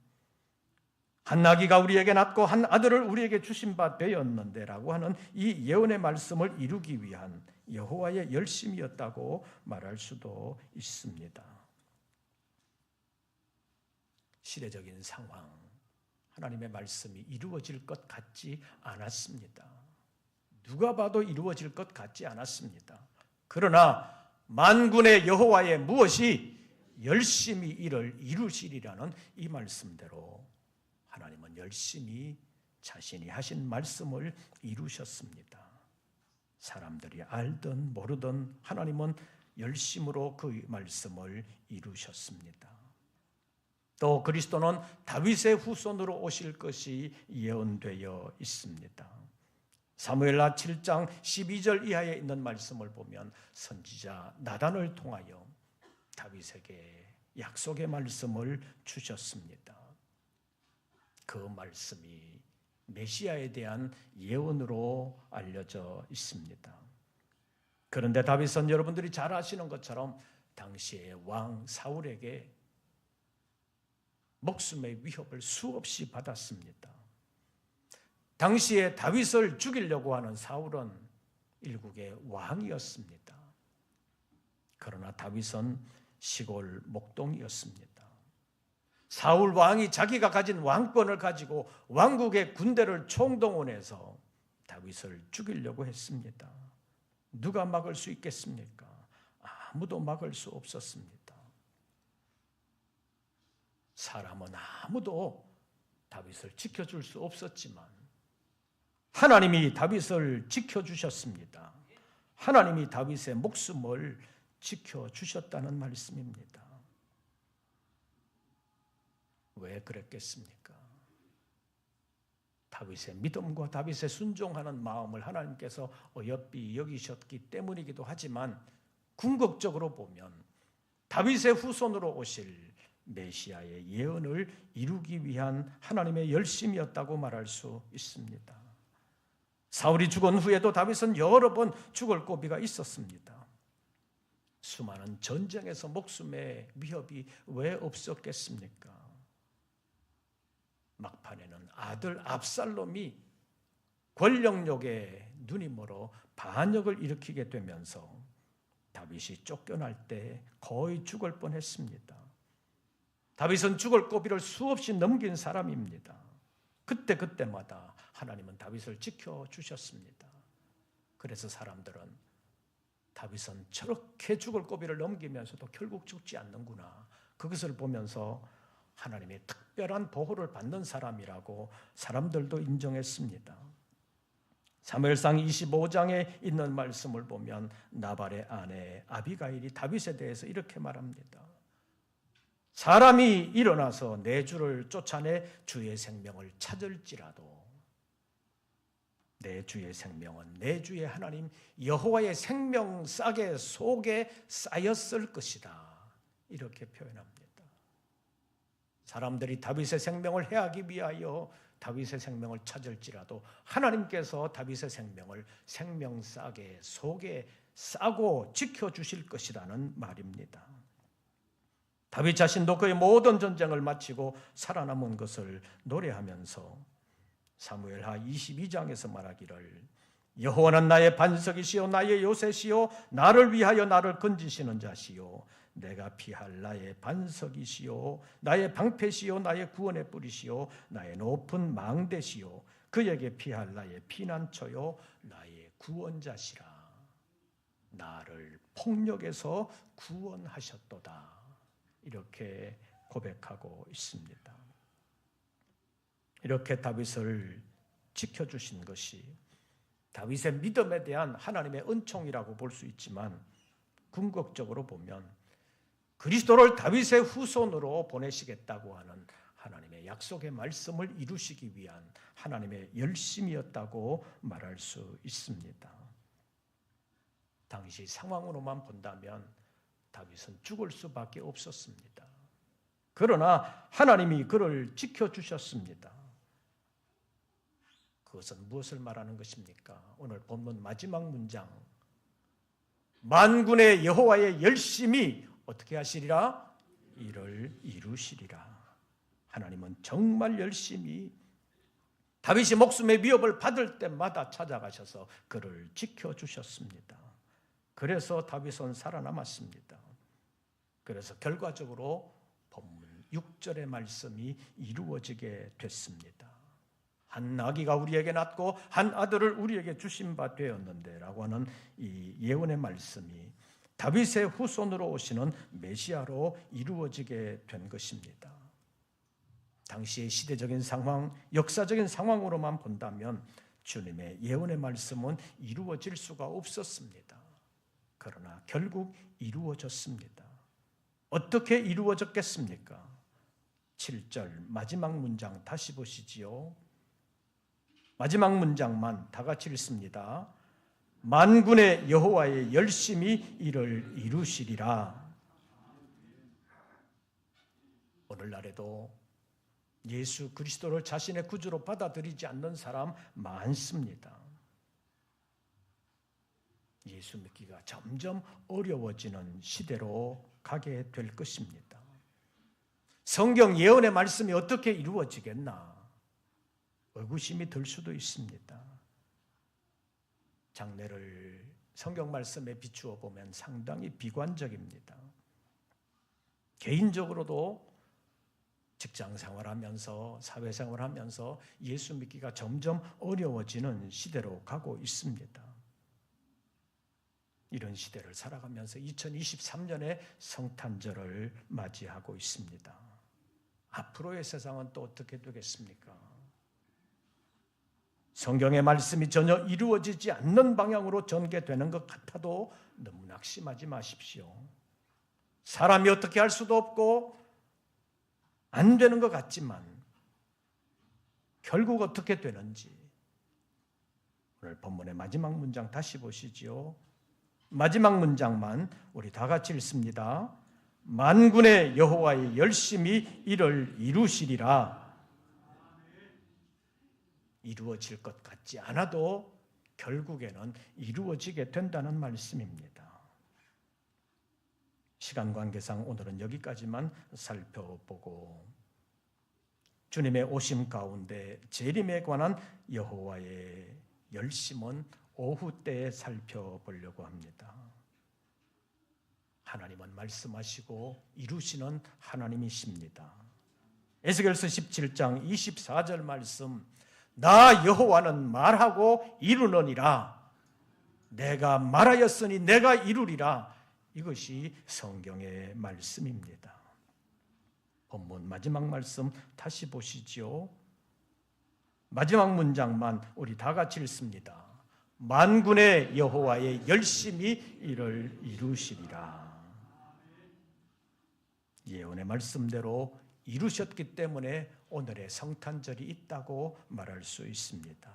한 나귀가 우리에게 낳고 한 아들을 우리에게 주신 바 되었는데 라고 하는 이 예언의 말씀을 이루기 위한 여호와의 열심이었다고 말할 수도 있습니다. 시대적인 상황, 하나님의 말씀이 이루어질 것 같지 않았습니다. 누가 봐도 이루어질 것 같지 않았습니다. 그러나 만군의 여호와의 무엇이 열심히 이를 이루시리라는 이 말씀대로 하나님은 열심히 자신이 하신 말씀을 이루셨습니다. 사람들이 알든 모르든 하나님은 열심으로 그 말씀을 이루셨습니다. 또 그리스도는 다윗의 후손으로 오실 것이 예언되어 있습니다. 사무엘하 7장 12절 이하에 있는 말씀을 보면 선지자 나단을 통하여 다윗에게 약속의 말씀을 주셨습니다. 그 말씀이 메시아에 대한 예언으로 알려져 있습니다. 그런데 다윗은 여러분들이 잘 아시는 것처럼 당시의 왕 사울에게 목숨의 위협을 수없이 받았습니다. 당시에 다윗을 죽이려고 하는 사울은 일국의 왕이었습니다. 그러나 다윗은 시골 목동이었습니다. 사울 왕이 자기가 가진 왕권을 가지고 왕국의 군대를 총동원해서 다윗을 죽이려고 했습니다. 누가 막을 수 있겠습니까? 아무도 막을 수 없었습니다. 사람은 아무도 다윗을 지켜줄 수 없었지만 하나님이 다윗을 지켜주셨습니다. 하나님이 다윗의 목숨을 지켜주셨다는 말씀입니다. 왜 그랬겠습니까? 다윗의 믿음과 다윗의 순종하는 마음을 하나님께서 어여삐 여기셨기 때문이기도 하지만 궁극적으로 보면 다윗의 후손으로 오실 메시아의 예언을 이루기 위한 하나님의 열심이었다고 말할 수 있습니다. 사울이 죽은 후에도 다윗은 여러 번 죽을 고비가 있었습니다. 수많은 전쟁에서 목숨의 위협이 왜 없었겠습니까? 막판에는 아들 압살롬이 권력욕에 눈이 멀어 반역을 일으키게 되면서 다윗이 쫓겨날 때 거의 죽을 뻔했습니다. 다윗은 죽을 고비를 수없이 넘긴 사람입니다. 그때마다 하나님은 다윗을 지켜주셨습니다. 그래서 사람들은 다윗은 저렇게 죽을 고비를 넘기면서도 결국 죽지 않는구나, 그것을 보면서 하나님의 특별한 보호를 받는 사람이라고 사람들도 인정했습니다. 사무엘상 25장에 있는 말씀을 보면 나발의 아내 아비가일이 다윗에 대해서 이렇게 말합니다. 사람이 일어나서 내 주를 쫓아내 주의 생명을 찾을지라도 내 주의 생명은 내 주의 하나님 여호와의 생명 싹의 속에 쌓였을 것이다, 이렇게 표현합니다. 사람들이 다윗의 생명을 해하기 위하여 다윗의 생명을 찾을지라도 하나님께서 다윗의 생명을 생명 싹의 속에 싸고 지켜주실 것이라는 말입니다. 다윗 자신도 그의 모든 전쟁을 마치고 살아남은 것을 노래하면서 사무엘하 22장에서 말하기를 여호와는 나의 반석이시요 나의 요새시요 나를 위하여 나를 건지시는 자시요 내가 피할 나의 반석이시요 나의 방패시요 나의 구원의 뿌리시요 나의 높은 망대시요 그에게 피할 나의 피난처요 나의 구원자시라. 나를 폭력에서 구원하셨도다, 이렇게 고백하고 있습니다. 이렇게 다윗을 지켜주신 것이 다윗의 믿음에 대한 하나님의 은총이라고 볼 수 있지만 궁극적으로 보면 그리스도를 다윗의 후손으로 보내시겠다고 하는 하나님의 약속의 말씀을 이루시기 위한 하나님의 열심이었다고 말할 수 있습니다. 당시 상황으로만 본다면 다윗은 죽을 수밖에 없었습니다. 그러나 하나님이 그를 지켜주셨습니다. 그것은 무엇을 말하는 것입니까? 오늘 본문 마지막 문장, 만군의 여호와의 열심이 어떻게 하시리라? 이를 이루시리라. 하나님은 정말 열심히 다윗이 목숨의 위협을 받을 때마다 찾아가셔서 그를 지켜주셨습니다. 그래서 다윗은 살아남았습니다. 그래서 결과적으로 본문 6절의 말씀이 이루어지게 됐습니다. 한 아기가 우리에게 낳고 한 아들을 우리에게 주신 바 되었는데 라고 하는 이 예언의 말씀이 다윗의 후손으로 오시는 메시아로 이루어지게 된 것입니다. 당시의 시대적인 상황, 역사적인 상황으로만 본다면 주님의 예언의 말씀은 이루어질 수가 없었습니다. 그러나 결국 이루어졌습니다. 어떻게 이루어졌겠습니까? 7절 마지막 문장 다시 보시지요. 마지막 문장만 다 같이 읽습니다. 만군의 여호와의 열심히 이를 이루시리라. 오늘날에도 예수 그리스도를 자신의 구주로 받아들이지 않는 사람 많습니다. 예수 믿기가 점점 어려워지는 시대로 가게 될 것입니다. 성경 예언의 말씀이 어떻게 이루어지겠나 의구심이 들 수도 있습니다. 장래를 성경 말씀에 비추어 보면 상당히 비관적입니다. 개인적으로도 직장 생활하면서 사회생활하면서 예수 믿기가 점점 어려워지는 시대로 가고 있습니다. 이런 시대를 살아가면서 2023년에 성탄절을 맞이하고 있습니다. 앞으로의 세상은 또 어떻게 되겠습니까? 성경의 말씀이 전혀 이루어지지 않는 방향으로 전개되는 것 같아도 너무 낙심하지 마십시오. 사람이 어떻게 할 수도 없고 안 되는 것 같지만 결국 어떻게 되는지 오늘 본문의 마지막 문장 다시 보시지요. 마지막 문장만 우리 다 같이 읽습니다. 만군의 여호와의 열심히 이를 이루시리라. 이루어질 것 같지 않아도 결국에는 이루어지게 된다는 말씀입니다. 시간 관계상 오늘은 여기까지만 살펴보고 주님의 오심 가운데 재림에 관한 여호와의 열심은 오후 때에 살펴보려고 합니다. 하나님은 말씀하시고 이루시는 하나님이십니다. 에스겔서 17장 24절 말씀, 나 여호와는 말하고 이루느니라. 내가 말하였으니 내가 이루리라. 이것이 성경의 말씀입니다. 본문 마지막 말씀 다시 보시죠. 마지막 문장만 우리 다 같이 읽습니다. 만군의 여호와의 열심히 이를 이루시리라. 예언의 말씀대로 이루셨기 때문에 오늘의 성탄절이 있다고 말할 수 있습니다.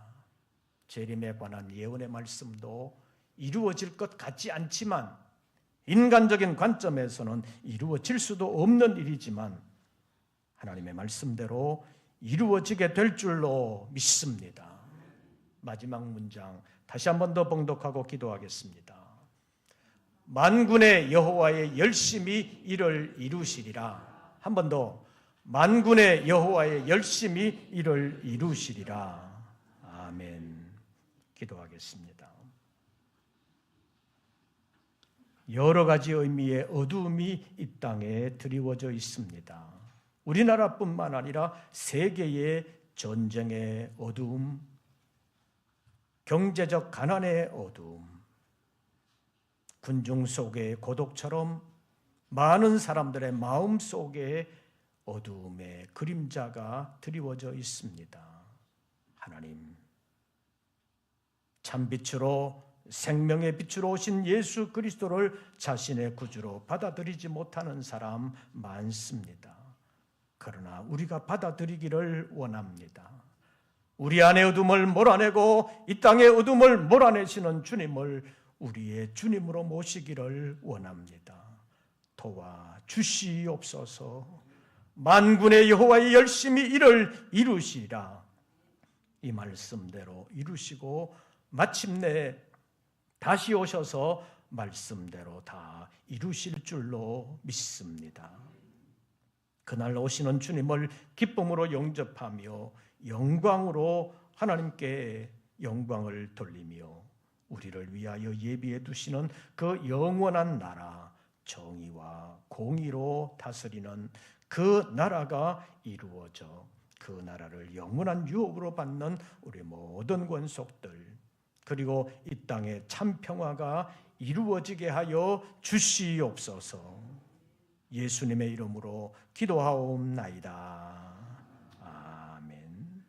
재림에 관한 예언의 말씀도 이루어질 것 같지 않지만 인간적인 관점에서는 이루어질 수도 없는 일이지만 하나님의 말씀대로 이루어지게 될 줄로 믿습니다. 마지막 문장 다시 한 번 더 봉독하고 기도하겠습니다. 만군의 여호와의 열심히 이를 이루시리라. 한 번 더. 만군의 여호와의 열심히 이를 이루시리라. 아멘. 기도하겠습니다. 여러 가지 의미의 어두움이 이 땅에 드리워져 있습니다. 우리나라뿐만 아니라 세계의 전쟁의 어두움, 경제적 가난의 어두움, 군중 속의 고독처럼 많은 사람들의 마음 속에 어두움의 그림자가 드리워져 있습니다. 하나님, 참빛으로 생명의 빛으로 오신 예수 그리스도를 자신의 구주로 받아들이지 못하는 사람 많습니다. 그러나 우리가 받아들이기를 원합니다. 우리 안의 어둠을 몰아내고 이 땅의 어둠을 몰아내시는 주님을 우리의 주님으로 모시기를 원합니다. 도와주시옵소서. 만군의 여호와의 열심히 이를 이루시리라. 이 말씀대로 이루시고 마침내 다시 오셔서 말씀대로 다 이루실 줄로 믿습니다. 그날 오시는 주님을 기쁨으로 영접하며 영광으로 하나님께 영광을 돌리며 우리를 위하여 예비해 두시는 그 영원한 나라, 정의와 공의로 다스리는 그 나라가 이루어져 그 나라를 영원한 유업으로 받는 우리 모든 권속들, 그리고 이 땅에 참 평화가 이루어지게 하여 주시옵소서. 예수님의 이름으로 기도하옵나이다. 아멘.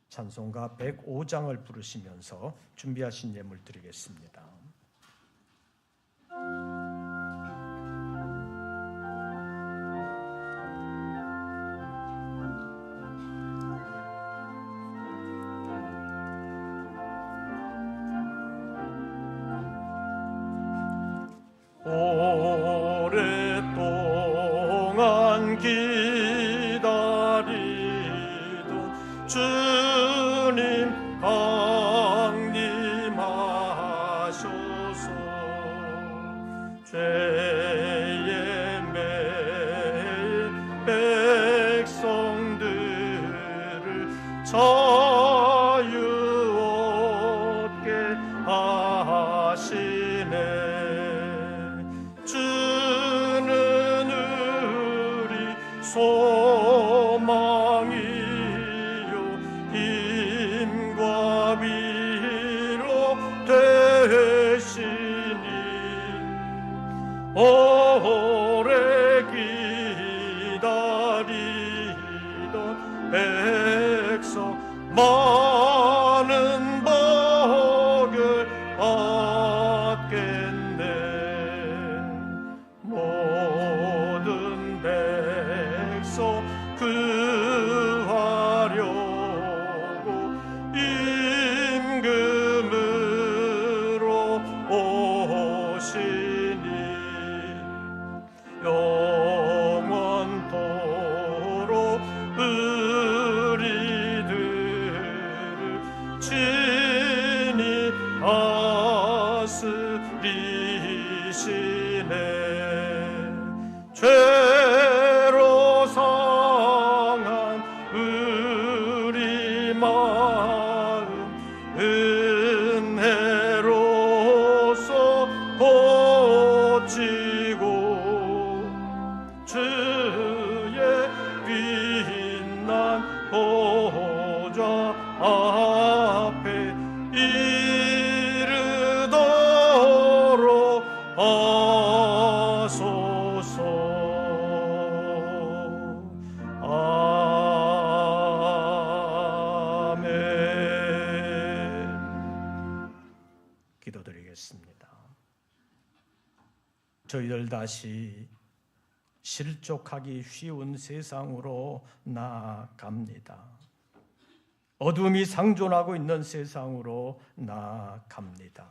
찬송가 105장을 부르시면서 준비하신 예물 드리겠습니다. 오랫동안 기다리던 주님 강림하시니 자유 얻게 하시네. 주는 우리 소망이요 힘과 위로 되시니 오래 기다리던 백성 많은 복을 얻겠네. 모든 백성 구하려고 임금으로 오시니 영원토록 우리들을 친히 다스리시네. 죄로 상한 우리 마음 은혜로서 고치고 주의 빛난 보좌 앞에 이르도록 하소서. 아멘. 기도드리겠습니다. 저희들 다시 실족하기 쉬운 세상으로 나아갑니다. 어둠이 상존하고 있는 세상으로 나아갑니다.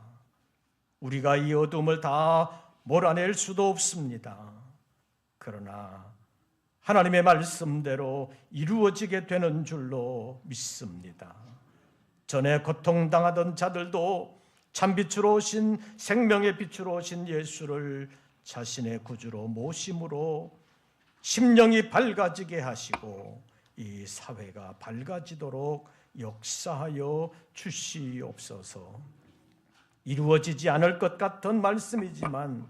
우리가 이 어둠을 다 몰아낼 수도 없습니다. 그러나 하나님의 말씀대로 이루어지게 되는 줄로 믿습니다. 전에 고통당하던 자들도 참빛으로 오신 생명의 빛으로 오신 예수를 자신의 구주로 모심으로 심령이 밝아지게 하시고 이 사회가 밝아지도록 역사하여 주시옵소서. 이루어지지 않을 것 같은 말씀이지만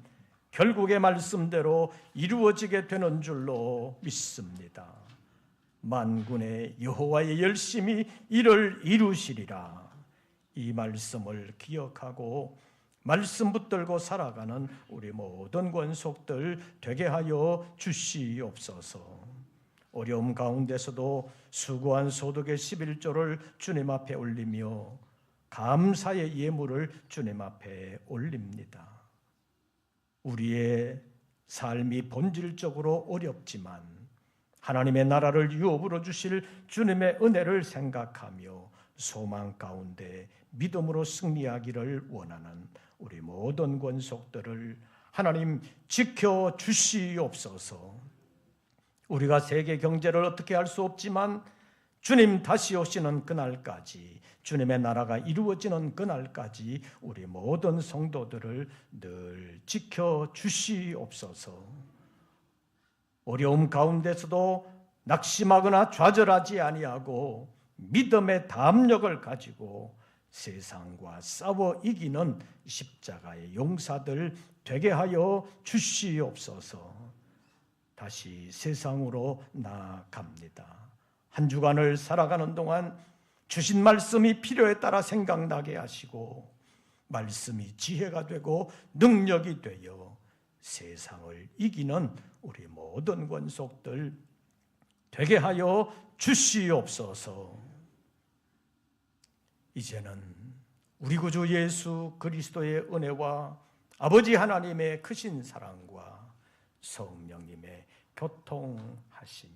결국의 말씀대로 이루어지게 되는 줄로 믿습니다. 만군의 여호와의 열심히 이를 이루시리라. 이 말씀을 기억하고 말씀 붙들고 살아가는 우리 모든 권속들 되게 하여 주시옵소서. 어려움 가운데서도 수고한 소득의 11조를 주님 앞에 올리며 감사의 예물을 주님 앞에 올립니다. 우리의 삶이 본질적으로 어렵지만 하나님의 나라를 유업으로 주실 주님의 은혜를 생각하며 소망 가운데 믿음으로 승리하기를 원하는 우리 모든 권속들을 하나님 지켜 주시옵소서. 우리가 세계 경제를 어떻게 할 수 없지만 주님 다시 오시는 그날까지, 주님의 나라가 이루어지는 그날까지 우리 모든 성도들을 늘 지켜 주시옵소서. 어려움 가운데서도 낙심하거나 좌절하지 아니하고 믿음의 담력을 가지고 세상과 싸워 이기는 십자가의 용사들 되게 하여 주시옵소서. 다시 세상으로 나아갑니다. 한 주간을 살아가는 동안 주신 말씀이 필요에 따라 생각나게 하시고 말씀이 지혜가 되고 능력이 되어 세상을 이기는 우리 모든 권속들 되게 하여 주시옵소서. 이제는 우리 구주 예수 그리스도의 은혜와 아버지 하나님의 크신 사랑과 성령님의 교통하심이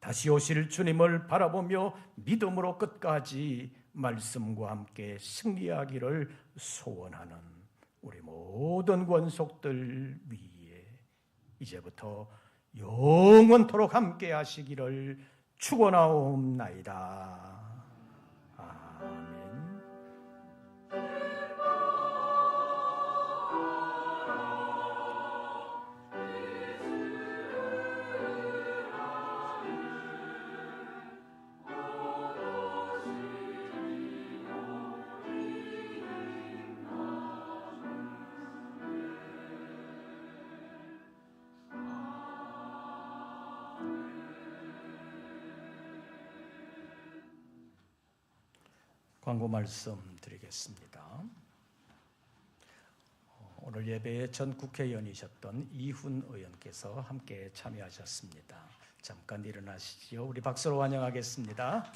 다시 오실 주님을 바라보며 믿음으로 끝까지 말씀과 함께 승리하기를 소원하는 우리 모든 권속들 위에 이제부터 영원토록 함께 하시기를 축원하옵나이다. 아멘. 광고 말씀 드리겠습니다. 오늘 예배에 전 국회의원이셨던 이훈 의원께서 함께 참여하셨습니다. 잠깐 일어나시지요. 우리 박수로 환영하겠습니다.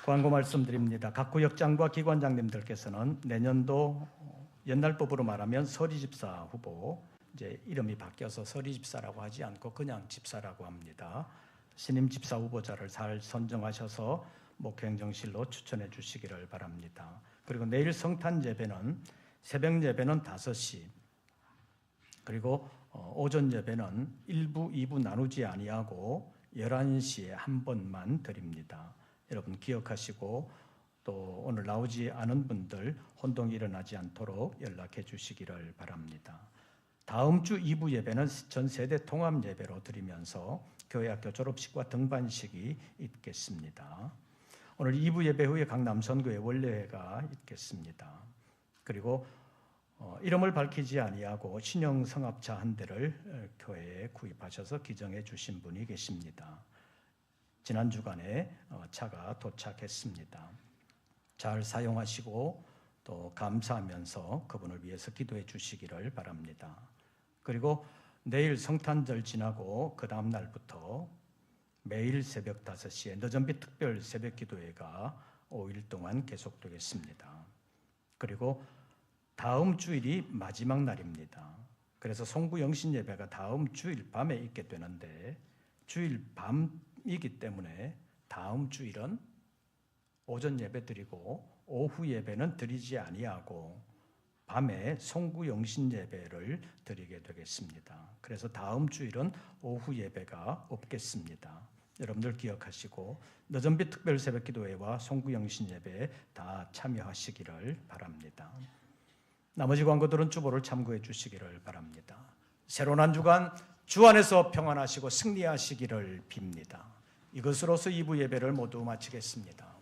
광고 말씀드립니다. 각 구역장과 기관장님들께서는 내년도 옛날법으로 말하면 서리집사 후보, 이제 이름이 바뀌어서 서리집사라고 하지 않고 그냥 집사라고 합니다. 신임 집사 후보자를 잘 선정하셔서 목회행정실로 추천해 주시기를 바랍니다. 그리고 내일 성탄 예배는 새벽 예배는 5시, 그리고 오전 예배는 1부, 2부 나누지 아니하고 11시에 한 번만 드립니다. 여러분 기억하시고 또 오늘 나오지 않은 분들 혼동이 일어나지 않도록 연락해 주시기를 바랍니다. 다음 주 2부 예배는 전 세대 통합 예배로 드리면서 교회학교 졸업식과 등반식이 있겠습니다. 오늘 2부 예배 후에 각 남선교회 원례회가 있겠습니다. 그리고 이름을 밝히지 아니하고 신형 성합차 한 대를 교회에 구입하셔서 기증해 주신 분이 계십니다. 지난 주간에 차가 도착했습니다. 잘 사용하시고 또 감사하면서 그분을 위해서 기도해 주시기를 바랍니다. 그리고 내일 성탄절 지나고 그 다음 날부터 매일 새벽 5시에 너전비 특별 새벽 기도회가 5일 동안 계속되겠습니다. 그리고 다음 주일이 마지막 날입니다. 그래서 송구 영신 예배가 다음 주일 밤에 있게 되는데 주일 밤이기 때문에 다음 주일은 오전 예배 드리고 오후 예배는 드리지 아니하고 밤에 송구 영신 예배를 드리게 되겠습니다. 그래서 다음 주일은 오후 예배가 없겠습니다. 여러분들 기억하시고 너전비 특별 새벽 기도회와 송구 영신 예배에 다 참여하시기를 바랍니다. 나머지 광고들은 주보를 참고해 주시기를 바랍니다. 새로운 한 주간 주 안에서 평안하시고 승리하시기를 빕니다. 이것으로서 2부 예배를 모두 마치겠습니다.